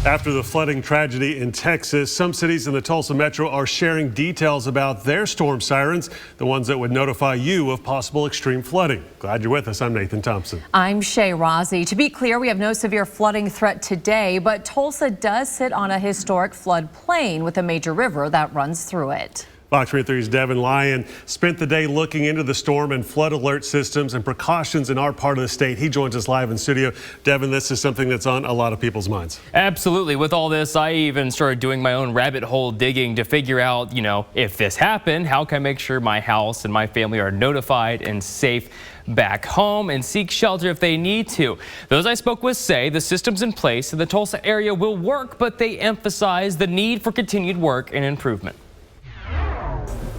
After the flooding tragedy in Texas, some cities in the Tulsa metro are sharing details about their storm sirens, the ones that would notify you of possible extreme flooding. Glad you're with us. I'm Nathan Thompson. I'm Shay Rozzi. To be clear, we have no severe flooding threat today, but Tulsa does sit on a historic flood plain with a major river that runs through it. Fox 23's Devin Lyon spent the day looking into the storm and flood alert systems and precautions in our part of the state. He joins us live in studio. Devin, this is something that's on a lot of people's minds. Absolutely. With all this, I even started doing my own rabbit hole digging to figure out, if this happened, how can I make sure my house and my family are notified and safe back home and seek shelter if they need to. Those I spoke with say the systems in place in the Tulsa area will work, but they emphasize the need for continued work and improvement.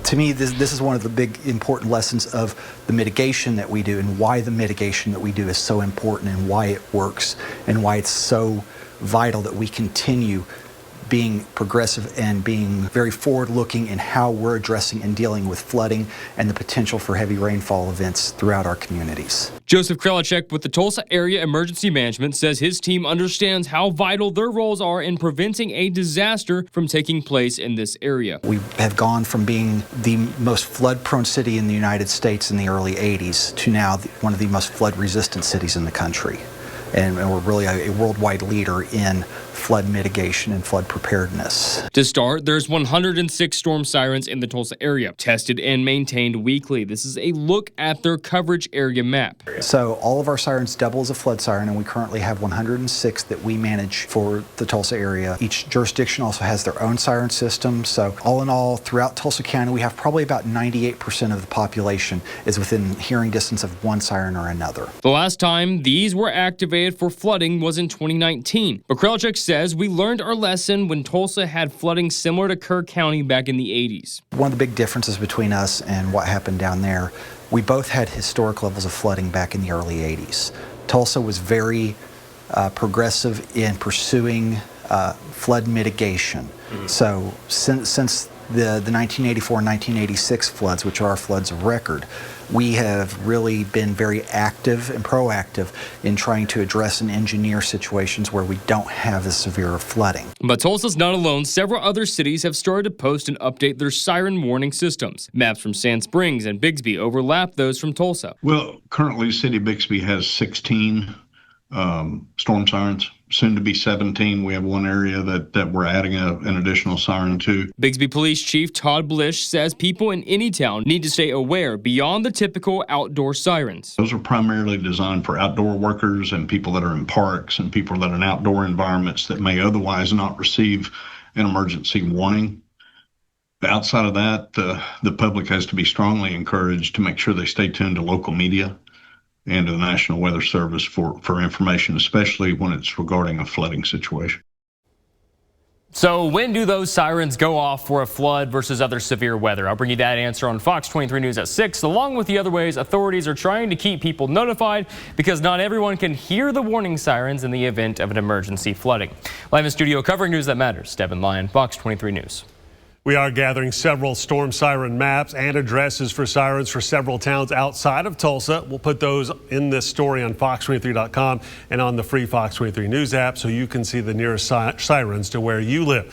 To me, this is one of the big important lessons of the mitigation that we do and why the mitigation that we do is so important and why it works and why it's so vital that we continue being progressive and being very forward-looking in how we're addressing and dealing with flooding and the potential for heavy rainfall events throughout our communities. Joseph Krelichek with the Tulsa Area Emergency Management says his team understands how vital their roles are in preventing a disaster from taking place in this area. We have gone from being the most flood-prone city in the United States in the early 80s to now one of the most flood-resistant cities in the country. And we're really a worldwide leader in flood mitigation and flood preparedness. To start, there's 106 storm sirens in the Tulsa area, tested and maintained weekly. This is a look at their coverage area map. So all of our sirens double as a flood siren, and we currently have 106 that we manage for the Tulsa area. Each jurisdiction also has their own siren system. So all in all, throughout Tulsa County, we have probably about 98% of the population is within hearing distance of one siren or another. The last time these were activated for flooding was in 2019. But Krelichek says we learned our lesson when Tulsa had flooding similar to Kerr County back in the 80s. One of the big differences between us and what happened down there, we both had historic levels of flooding back in the early 80s. Tulsa was very progressive in pursuing flood mitigation. So since the 1984 and 1986 floods, which are our floods of record, we have really been very active and proactive in trying to address and engineer situations where we don't have as severe flooding. But Tulsa's not alone. Several other cities have started to post and update their siren warning systems. Maps from Sand Springs and Bixby overlap those from Tulsa. Well, currently, City of Bixby has 16 storm sirens, soon to be 17. We have one area that we're adding an additional siren to. Bixby Police Chief Todd Blish says people in any town need to stay aware beyond the typical outdoor sirens. Those are primarily designed for outdoor workers and people that are in parks and people that are in outdoor environments that may otherwise not receive an emergency warning. Outside of that, the public has to be strongly encouraged to make sure they stay tuned to local media and to the National Weather Service for information, especially when it's regarding a flooding situation. So when do those sirens go off for a flood versus other severe weather? I'll bring you that answer on Fox 23 News at 6, along with the other ways authorities are trying to keep people notified because not everyone can hear the warning sirens in the event of an emergency flooding. Live in studio covering news that matters, Devin Lyon, Fox 23 News. We are gathering several storm siren maps and addresses for sirens for several towns outside of Tulsa. We'll put those in this story on fox23.com and on the free Fox 23 News app so you can see the nearest sirens to where you live.